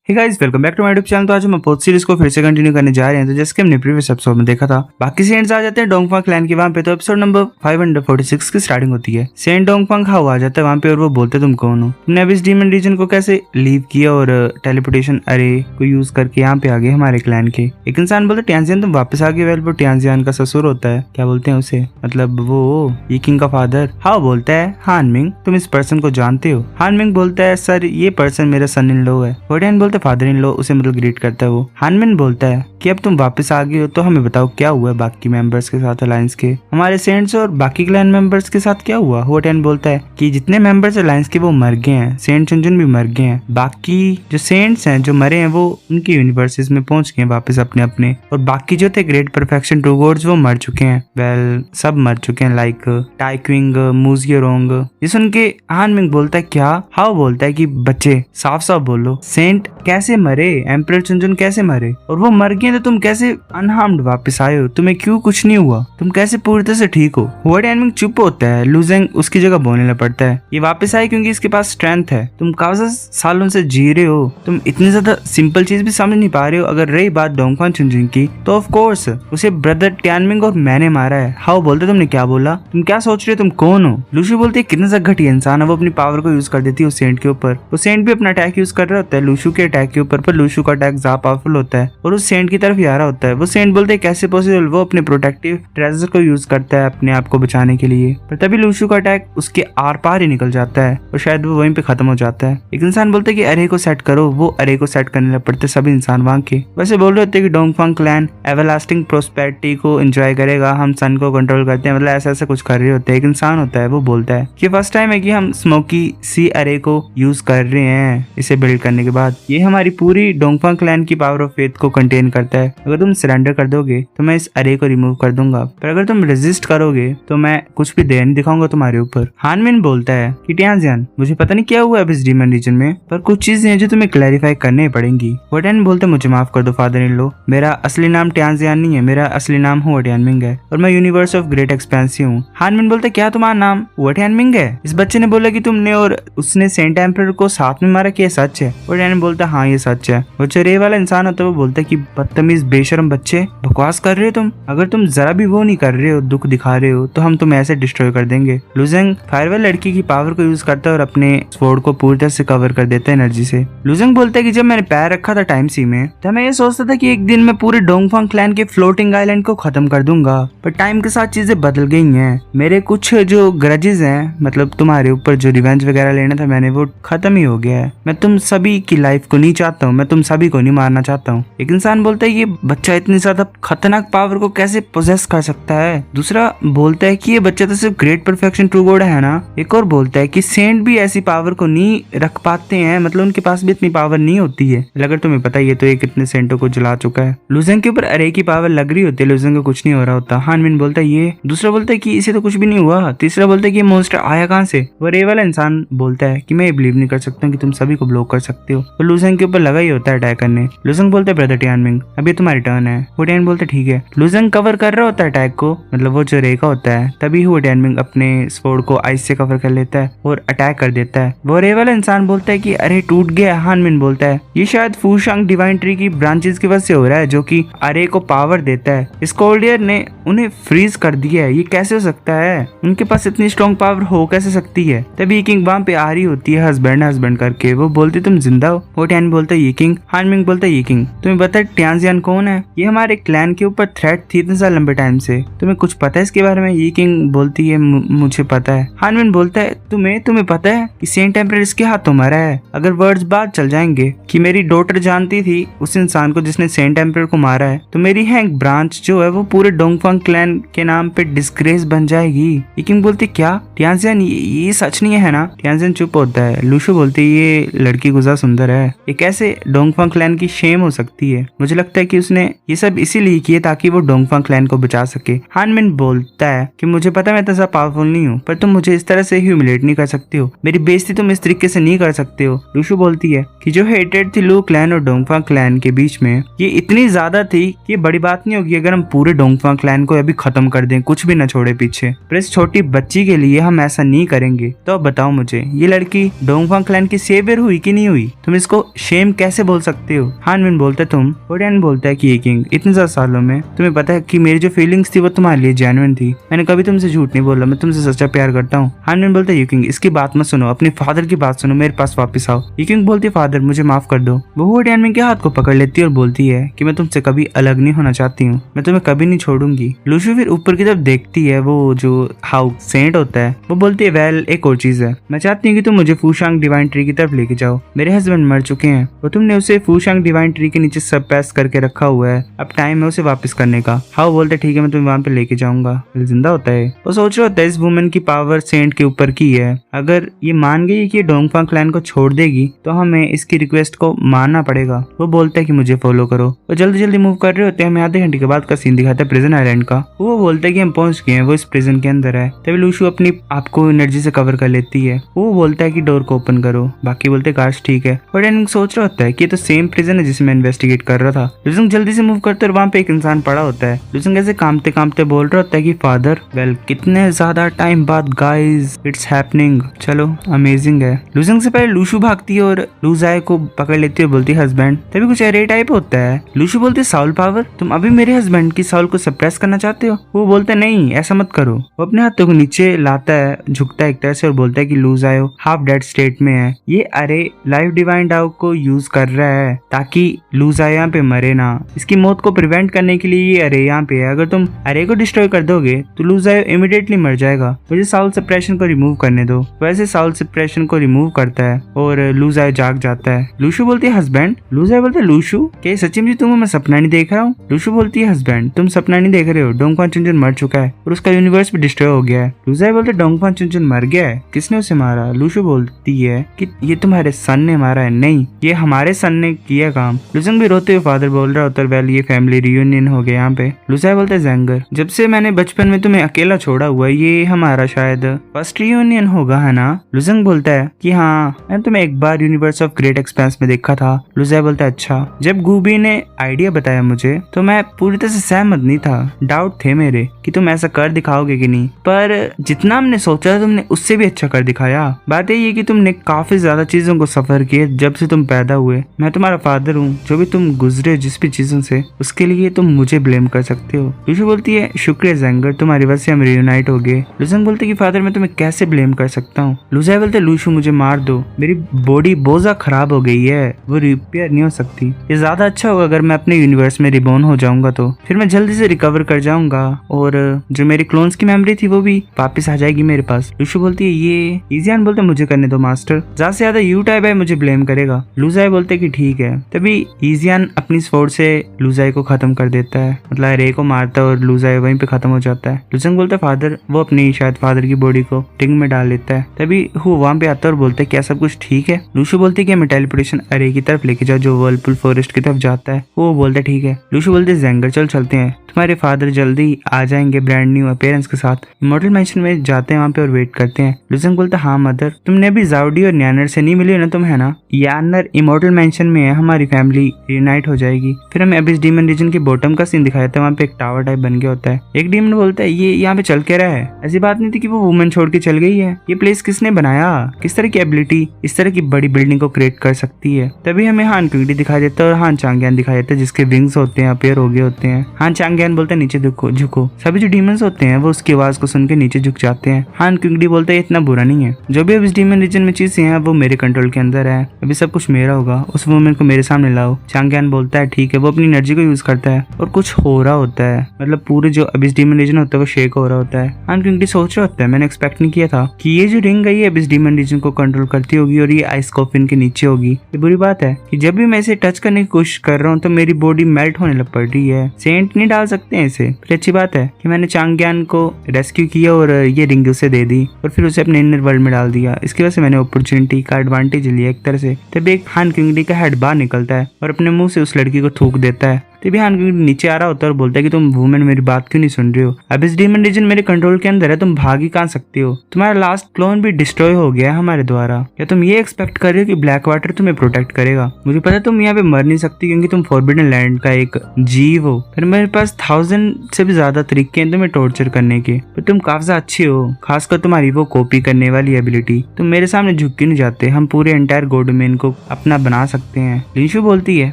Hey guys, welcome back to my YouTube channel. तो आज हम अपोज सीरीज को फिर से कंटिन्यू करने जा रहे हैं। तो जैसे कि हमने प्रीवियस एपिसोड में देखा था, बाकी सेंट्स आ जाते हैं डोंगफांग क्लैन के वहां पे। तो एपिसोड नंबर 546 की स्टार्टिंग होती है। सेंट डोंगफांग हाउ आ जाता है वहां पे और वो बोलते तुम कौन हो, तुमने अभी इस डीमन रीजन को कैसे लीव किया और टेलीपोर्टेशन अरे को यूज करके यहाँ पे आ गए हमारे क्लैन के। एक इंसान बोलते टियानजियान तुम वापस आ गए। वेल वो टियानजियान का ससुर होता है, क्या बोलते हैं उसे, मतलब वो ये किंग का फादर। हाउ बोलता है हानमिंग तुम इस पर्सन को जानते हो। हानमिंग बोलता है सर ये पर्सन मेरा सन इन लॉ है। होटियान बोलते फादर इन लॉ, उसे मतलब ग्रीट करता है वो। हानमिन बोलता है कि अब तुम वापस आ गए हो तो हमें बताओ क्या हुआ है बाकी मेंबर्स के साथ अलायंस के, हमारे सेंट्स और बाकी क्लैन मेंबर्स के साथ क्या हुआ। होटियान बोलता है कि जितने मेंबर्स अलायंस के वो मर गए हैं, सेंट चुनजुन भी मर गए हैं, बाकी जो सेंट्स हैं जो मरे हैं वो उनके यूनिवर्सेस में पहुंच गए वापस अपने अपने, और बाकी जो थे ग्रेट परफेक्शन ट्रू गॉड्स वो मर चुके हैं। वेल सब मर चुके हैं, लाइक टाइक्विंग मुजियोरोंग। ये सुन के हानमिंग बोलता है क्या। हाउ बोलता है कि बच्चे साफ साफ बोलो सेंट कैसे मरे, एम्परर चुनजुन कैसे मरे, और वो मर गए तो तुम कैसे अनहार्म्ड वापस आए हो, तुम्हें क्यों कुछ नहीं हुआ, तुम कैसे पूरी तरह से ठीक हो। होटियान चुप होता है, लुजेंग उसकी जगह बोलने लग पड़ता है ये वापस आए क्योंकि इसके पास स्ट्रेंथ है, तुम काफी सालों से जी रहे हो, तुम इतनी ज्यादा सिंपल चीज भी समझ नहीं पा रहे हो। अगर रही बात डोंगफांग चुनजुन की तो ऑफ कोर्स उसे ब्रदर टियानमिंग और मैंने मारा है। हाउ बोलते तुमने क्या बोला, तुम क्या सोच रहे हो, तुम कौन हो। लूशु बोलते कितना सा घटिया इंसान है, वो अपनी पावर को यूज कर देती है उस सेंट के ऊपर। वो सेंट भी अपना अटैक यूज कर रहा होता है लूशु के अटैक के ऊपर, पर लूशु का अटैक ज्यादा पावरफुल होता है और उस सेंट की तरफ ही आ रहा होता है। वो सेंट बोलते हैं कैसे पॉसिबल, वो अपने प्रोटेक्टिव ट्रेजर को यूज करता है अपने आप को बचाने के लिए, पर तभी लूशु का अटैक उसके आर पार ही निकल जाता है और शायद वो वहीं पे खत्म हो जाता है। एक इंसान बोलते है कि अरे को सेट करो, वो अरे को सेट करने लग पड़ते सभी इंसान वहां के। वैसे बोल रहे होते कि डोंगफांग क्लैन एवरलास्टिंग प्रोस्पेरिटी को एंजॉय करेगा, हम सन को कंट्रोल करते हैं, मतलब ऐसा ऐसा कुछ कर रहे होते हैं। एक इंसान होता है वो बोलता है कि फर्स्ट टाइम है कि हम स्मोकी सी अरे को यूज कर रहे हैं इसे बिल्ड करने के बाद। ये हमारी पूरी डोंगफांग क्लैन की पावर ऑफ फेथ को कंटेन करता है। अगर तुम सरेंडर कर दोगे तो मैं इस अरे को रिमूव कर दूंगा, पर अगर तुम रेजिस्ट करोगे तो मैं कुछ भी दया नहीं दिखाऊंगा तुम्हारे ऊपर। हानमिन बोलता है कि टियानजियान मुझे पता नहीं क्या हुआ है इस डीमन रीजन में, पर कुछ चीजें हैं जो तुम्हें क्लैरिफाई करनी पड़ेंगी। होटियान बोलते मुझे माफ कर दो फादर इन लॉ, मेरा असली नाम टियानजियान नहीं है, मेरा असली नाम होटियानमिंग है और मैं यूनिवर्स ऑफ ग्रेट एक्सपेंस हूँ। हानमिन बोलते क्या तुम्हारा नाम होटियानमिंग है। इस बच्चे ने बोला कि तुमने और उसने सेंट एम्परर को साथ में मारा, क्या सच है। होटियान बोलता हाँ ये सच है। वो जो रे वाला इंसान होता है वो बोलता है कि बदतमीज बेशरम बच्चे, बकवास कर रहे हो तुम, अगर तुम जरा भी वो नहीं कर रहे हो, दुख दिखा रहे हो, तो हम तुम्हें ऐसे डिस्ट्रॉय कर देंगे। लुजेंग फायरवेल लड़की की पावर को यूज करता है और अपने स्वॉर्ड को पूरी तरह से कवर कर देता है एनर्जी से। लुजेंग बोलता है कि जब मैंने पैर रखा था टाइम सी में तो मैं ये सोचता था कि एक दिन मैं पूरे डोंगफांग क्लैन के फ्लोटिंग आइलैंड को खत्म कर दूंगा, पर टाइम के साथ चीजें बदल गई हैं। मेरे कुछ जो ग्रजेस हैं, मतलब तुम्हारे ऊपर जो रिवेंज वगैरह लेना था मैंने, वो खत्म ही हो गया है। मैं तुम सभी की लाइफ को नहीं चाहता हूँ, मैं तुम सभी को नहीं मारना चाहता हूँ। एक इंसान बोलता है ये बच्चा इतनी ज्यादा खतरनाक पावर को कैसे पोजेस कर सकता है। दूसरा बोलता है कि ये बच्चा तो सिर्फ ग्रेट परफेक्शन ट्रू गॉड है ना। एक और बोलता है कि सेंट भी ऐसी पावर को नहीं रख पाते हैं, मतलब उनके पास भी इतनी पावर नहीं होती है। अगर तुम्हें पता ही है तो ये कितने सेंटों को जला चुका है। लुजेंग के ऊपर अरे की पावर लग रही होती है, लुजेंग को कुछ नहीं हो रहा होता। हानमिन बोलता है ये। दूसरा बोलता है कि इसे तो कुछ भी नहीं हुआ। तीसरा बोलता है कि मॉन्स्टर आया कहाँ से। वो रे वाला इंसान बोलता है कि मैं ये बिलीव नहीं कर सकता कि तुम सभी को ब्लॉक कर सकते हो। तो लुजेंग के ऊपर लगा ही होता है अटैक करने। लुजेंग बोलता है ब्रदर टियानमिंग अभी तुम्हारी टर्न है। होटियान बोलता है ठीक है। लुजेंग कवर कर रहा होता है अटैक को, मतलब वो जो रे का होता है, तभी होटियानमिंग अपने स्वॉर्ड को आइस से कवर कर लेता है और अटैक कर देता है। वो रे वाला इंसान बोलता है कि अरे टूट गया। हानमिन बोलता है ये शायद फूशांग डिवाइन ट्री की ब्रांचेस की वजह से हो रहा है जो कि अरे को पावर देता है। इस कोल्ड एयर ने उन्हें फ्रीज कर दिया है, ये कैसे हो सकता है, उनके पास इतनी स्ट्रॉन्ग पावर हो कैसे सकती है। तभी किंग वहां पे आ रही होती है हस्बैंड करके। वो बोलती तुम जिंदा हो। होटियान बोलता है ये किंग। हानमिंग बोलता है ये किंग तुम्हें पता है टियानजियान कौन है, ये हमारे क्लैन के ऊपर थ्रेट थी इतने साल लंबे टाइम से, तुम्हें कुछ पता है इसके बारे में। ये किंग बोलती है मुझे पता है। हानमिन बोलता है तुम्हें पता है कि सेंट एम्परर इसके हाथों मरा है। अगर वर्ड्स बात चल जाएंगे कि मेरी डॉटर जानती थी उस इंसान को जिसने सेंट एम्परर को मारा है, तो मेरी हैंक ब्रांच जो है वो पूरे डोंगफांग क्लैन के नाम पे डिस्ग्रेस बन जाएगी। ये किंग बोलती क्या टियानजियान ये सच नहीं है ना। टियानजियान चुप होता है। लूशु बोलती ये लड़की गुज़ा सुंदर है, ये कैसे डोंगफांग क्लैन की शेम हो सकती है। मुझे लगता है कि उसने ये सब इसीलिए किया ताकि वो डोंगफांग क्लैन को बचा सके। हानमिन बोलता है कि मुझे पता मैं इतना पावरफुल नहीं हूँ, पर तुम मुझे इस तरह से ह्यूमिलेट नहीं कर सकते हो, मेरी बेइज्जती तुम इस तरीके से नहीं कर सकते हो। लूशु बोलती है कि जो हेटेड थी लू क्लैन और डोंगफांग क्लैन के बीच में ये इतनी ज्यादा थी कि ये बड़ी बात नहीं होगी अगर हम पूरे डोंगफांग क्लैन को अभी खत्म कर दें, कुछ भी न छोड़े पीछे। पर इस छोटी बच्ची के लिए हम ऐसा नहीं करेंगे। तो अब बताओ मुझे, ये लड़की डोंगफांग क्लैन की सेवियर हुई कि नहीं हुई, तुम इसको शेम कैसे बोल सकते हो? हानविन बोलता तुम। ओडियन बोलता है कि ये किंग, इतने ज्यादा सालों में तुम्हें पता है कि मेरी जो फीलिंग्स थी वो तुम्हारे लिए जेन्युइन थी। मैंने कभी तुमसे झूठ नहीं बोला, मैं तुमसे सच्चा प्यार करता हूँ। हानविन बोलता है किंग इसकी बात मत सुनो, अपने फादर की बात सुनो, मेरे पास वापस आओ। किंग बोलती है फादर मुझे माफ कर दो। वो ओडियन के हाथ को पकड़ लेती है और बोलती है कि मैं तुमसे कभी अलग नहीं होना चाहती हूँ, मैं तुम्हें कभी नहीं छोड़ूंगी। लूशु फिर ऊपर की तरफ देखती है, वो जो हाउ सेंट होता है, वो बोलती है वेल एक और चीज है, मैं चाहती हूँ कि तुम मुझे फूशांग डिवाइन ट्री की तरफ लेके जाओ। मेरे हस्बैंड मर चुके हैं और तुमने उसे फूशांग डिवाइन ट्री के नीचे सब पैस करके रखा हुआ है, अब टाइम है उसे वापस करने का। हाउ बोलते ठीक है मैं तुम्हें वहां पे लेके जाऊंगा। जिंदा होता है, वो सोच रहा होता है इस वुमेन की पावर सेंट के ऊपर की है, अगर ये मान गई कि डोंगफांग क्लैन को छोड़ देगी तो हमें इसकी रिक्वेस्ट को मानना पड़ेगा। वो बोलता है कि मुझे फॉलो करो। वो जल्दी जल्दी मूव कर रहे होते हैं, हमें आधे घंटे के बाद का सीन दिखाता है प्रिजन आइलैंड का। वो बोलता है कि हम पहुंच गए हैं, वो इस प्रिजन के अंदर है। तभी लूशु अपनी आपको एनर्जी से कवर कर लेती है। वो बोलता है कि डोर को ओपन करो, बाकी बोलते काश ठीक है। बट एनिंग सोच रहा होता है कि ये तो सेम प्रिजन है जिसे मैं इन्वेस्टिगेट कर रहा था। लुजंग जल्दी से मूव करते और वहाँ पे एक इंसान पड़ा होता है। लुजंग ऐसे कांपते कांपते बोल रहा होता है कि फादर वेल कितने ज्यादा टाइम बाद गाइस इट्स हैपनिंग, चलो अमेजिंग है। लुजंग से पहले लूशु भागती है और लूजाए को पकड़ लेती है, बोलती है हस्बैंड। तभी कुछ एरे टाइप होता है। लूशु बोलते साउल पावर, तुम अभी मेरे हस्बैंड की साउल को सप्रेस करना चाहते हो? वो बोलते नहीं ऐसा मत करो। वो अपने हाथों को नीचे लाता है, झुकता है एक तरह से और बोलता है कि लूजायो हाफ डेड स्टेट में है, ये अरे लाइव डिवाइन डाउ को यूज कर रहा है ताकि लूजायो यहाँ पे मरे ना। इसकी मौत को प्रिवेंट करने के लिए ये अरे यहाँ पे है, अगर तुम अरे को डिस्ट्रॉय कर दोगे तो लूजायो इमीडिएटली मर जाएगा। मुझे साउल सप्रेशन को रिमूव करने दो। वैसे साउल सप्रेशन को रिमूव करता है और लूजायो जाग जाता है। लूशु बोलती है हस्बैंड। लूजायो बोलते है लूशु क्या सच्ची में तुम मैं सपना नहीं देख रहा हूँ? लूशु बोलती है हस्बैंड तुम सपना नहीं देख रहे हो, डोंगफांग चुनचुन मर चुका है और उसका यूनिवर्स भी डिस्ट्रॉय हो गया है। लूजायो बोलते डोंगफांग चुनचुन मर गया है, किसने उसे मारा? लूशु बोलती है कि ये तुम्हारे सन ने मारा है। नहीं ये हमारे सन ने किया काम। लुजंग भी रोते हुए फादर बोल रहा होता है वेल ये फैमिली रियूनियन हो गया यहाँ पे। लुजाई बोलता है जेंगर जब से मैंने बचपन में तुम्हें अकेला छोड़ा हुआ ये हमारा शायद फर्स्ट रियूनियन होगा है ना? लुजंग बोलता है कि हाँ मैंने तुम्हें एक बार यूनिवर्स ऑफ ग्रेट एक्सपेंस में देखा था। लुजाई बोलता है अच्छा। जब गूबी ने आइडिया बताया मुझे तो मैं पूरी तरह से सहमत नहीं था, डाउट थे मेरे कि तुम ऐसा कर दिखाओगे कि नहीं, पर जितना हमने सोचा तुमने उससे भी अच्छा कर दिखाया। बात यही है कि तुमने काफी ज्यादा चीजों को सफर किए जब से तुम पैदा हुए। मैं तुम्हारा फादर हूँ, जो भी तुम गुजरे जिस भी चीजों से उसके लिए तुम मुझे ब्लेम कर सकते हो। लूशु बोलती है शुक्रिया जेंगर तुम्हारी वजह से हम रियूनाइट हो गए। लुजंग बोलते कि फादर मैं तुम्हें कैसे ब्लेम कर सकता हूँ? लुजाई बोलते लूशु मुझे मार दो, मेरी बॉडी बोझा खराब हो गई है, वो रिपेयर नहीं हो सकती। ये ज्यादा अच्छा होगा अगर मैं अपने यूनिवर्स में रिबॉर्न हो जाऊंगा तो फिर मैं जल्दी से रिकवर कर जाऊंगा और जो मेरी क्लोन्स की मेमोरी थी वो भी वापस आ जाएगी मेरे पास। लूशु बोलती है ये इजियान बोलते मुझे करने दो मास्टर, ज्यादा से ज्यादा यू टाइप है मुझे ब्लेम करेगा। लुजाई बोलते कि ठीक है। तभी इजियान अपनी स्वॉर्ड से लुजाई को खत्म कर देता है, मतलब रे को मारता है और लुजाई वहीं पे खत्म हो जाता है। लुजंग बोलता है फादर, वो अपनी शायद फादर की बॉडी को रिंग में डाल लेता है। तभी वो वहाँ पे आता है और बोलता है क्या सब कुछ ठीक है? लूशु बोलते है कि हमें टेलीपोर्टेशन अरे की तरफ लेके जाओ जो वर्लपुल फॉरेस्ट की तरफ जाता है। वो बोलता है ठीक है। लूशु बोलते है जेंगर चल चलते हैं, तुम्हारे फादर जल्दी आ जाएंगे ब्रांड न्यू अपीयरेंस के साथ। इमॉर्टल मैंशन में जाते हैं वहाँ पे और वेट करते हैं। लुजंग बोलता हाँ मदर, तुमने अभी जाउडी और न्यानर से नहीं मिली ना तुम, है ना? यानर इमॉर्टल मैंशन में है, हमारी फैमिली यूनाइट हो जाएगी। फिर हमें अबिस डीमन रीजन के बॉटम का सीन दिखाया था, वहाँ पे एक टावर टाइप बन गया होता है। एक डीमन बोलता है ये यहाँ पे चल के रहा है, ऐसी बात नहीं थी कि वो वुमेन छोड़ के चल गई है, ये प्लेस किसने बनाया? किस तरह की एबिलिटी इस तरह की बड़ी बिल्डिंग को क्रिएट कर सकती है? तभी हमें हान क्विंगडी दिखाई देता है और हान चांगयान दिखाई देता है जिसके विंग्स होते हैं अपीयर हो गए होते हैं। हान चांगयान बोलता है नीचे झुको। सभी जो डीमंस होते हैं वो उसकी आवाज को सुन के नीचे झुक जाते हैं। हान क्विंगडी बोलता है इतना बुरा नहीं है, जो भी अब इस डीमन रीजन में चीजें हैं वो मेरे कंट्रोल के अंदर है, अभी सब कुछ मेरा होगा, उस वुमेन को मेरे सामने लाओ। चांगयान बोलता है ठीक है। वो अपनी एनर्जी को यूज करता है और कुछ हो रहा होता है, मतलब पूरे जो अबिस डीमन रीजन होता है वो शेक हो रहा होता है। हान क्विंगडी सोच रहा होता है मैंने एक्सपेक्ट नहीं किया था कि ये जो रिंग है ये अबिस डीमन रीजन को कंट्रोल करती होगी और ये आइस कॉफिन के नीचे होगी। ये बुरी बात है कि जब भी मैं इसे टच करने की कोशिश कर रहा हूँ तो मेरी बॉडी मेल्ट होने लग पड़ रही है। सेंट नहीं डाल सकते हैं इसे। फिर अच्छी बात है कि मैंने चांगयान को रेस्क्यू किया और ये रिंग उसे दे दी और फिर उसे अपने इनर वर्ल्ड में डाल दिया। इसकी वजह से मैंने अपॉर्चुनिटी का एडवांटेज लिया एक तरह से। तब एक हान क्विंगडी का हेड बाहर निकलता है और अपने मुंह से उस लड़की को थूक देता है। तभी हान क्विंगडी नीचे आ रहा होता है और बोलता है कि तुम वुमेन मेरी बात क्यों नहीं सुन रही हो, अब इस डीमन रीजन मेरे कंट्रोल के अंदर है, तुम भाग ही कहाँ सकती हो, तुम्हारा लास्ट क्लोन भी डिस्ट्रॉय हो गया है हमारे द्वारा, क्या तुम ये एक्सपेक्ट कर रहे हो कि ब्लैक वाटर तुम्हें प्रोटेक्ट करेगा? मुझे पता है तुम यहाँ पे मर नहीं सकती क्योंकि तुम फॉरबिडन लैंड का एक जीव हो, फिर मेरे पास 1000 से भी ज्यादा तरीके हैं तुम्हें टॉर्चर करने के, पर तुम काफी अच्छी हो, खासकर तुम्हारी वो कॉपी करने वाली एबिलिटी, तुम मेरे सामने झुक क्यों नहीं जाते, हम पूरे एंटायर गॉड डोमेन को अपना बना सकते हैं। लिंशु बोलती है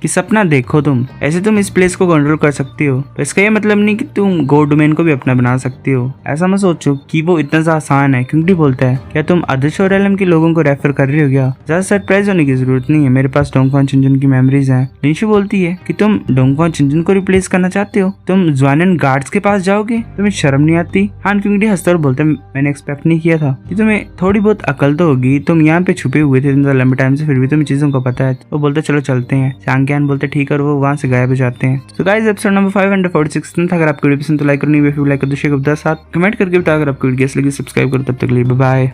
कि सपना देखो तुम ऐसे तुम इस प्लेस को कंट्रोल कर सकती हो, तो इसका ये मतलब नहीं कि तुम गॉड डोमेन को भी अपना बना सकती हो, ऐसा मत सोचो कि वो इतना सा आसान है। क्योंकि बोलता है क्या तुम अदर्श और एलएम के लोगों को रेफर कर रही हो क्या, ज्यादा सरप्राइज होने की जरूरत नहीं है, मेरे पास डोंगफान चिंजन की मेमोरीज हैं। लिंशु बोलती है कि तुम डोंगफान चिंजन को रिप्लेस करना चाहते हो, तुम ज्वानन गार्ड्स के पास जाओगे, तुम्हें शर्म नहीं आती? हान क्विंगडी हंसता और बोलता है मैंने एक्सपेक्ट नहीं किया था कि तुम्हें थोड़ी बहुत अकल तो होगी, तुम यहाँ पे छुपे हुए थे लंबे टाइम से, फिर भी तुम्हें चीजों को पता है। वो बोलते चलो चलते हैं, सांग्यान बोलते ठीक है और वो वहाँ से गायब हो जाते हैं। तो गाइस एपिसोड नंबर 546 था, अगर आपको वीडियो पसंद तो लाइक करनी है, लाइक कर दो, शेयर कर दो, साथ कमेंट करके बताओ, अगर आपको वीडियो कैसी लगी सब्सक्राइब करो, तब तक के लिए बाय बाय।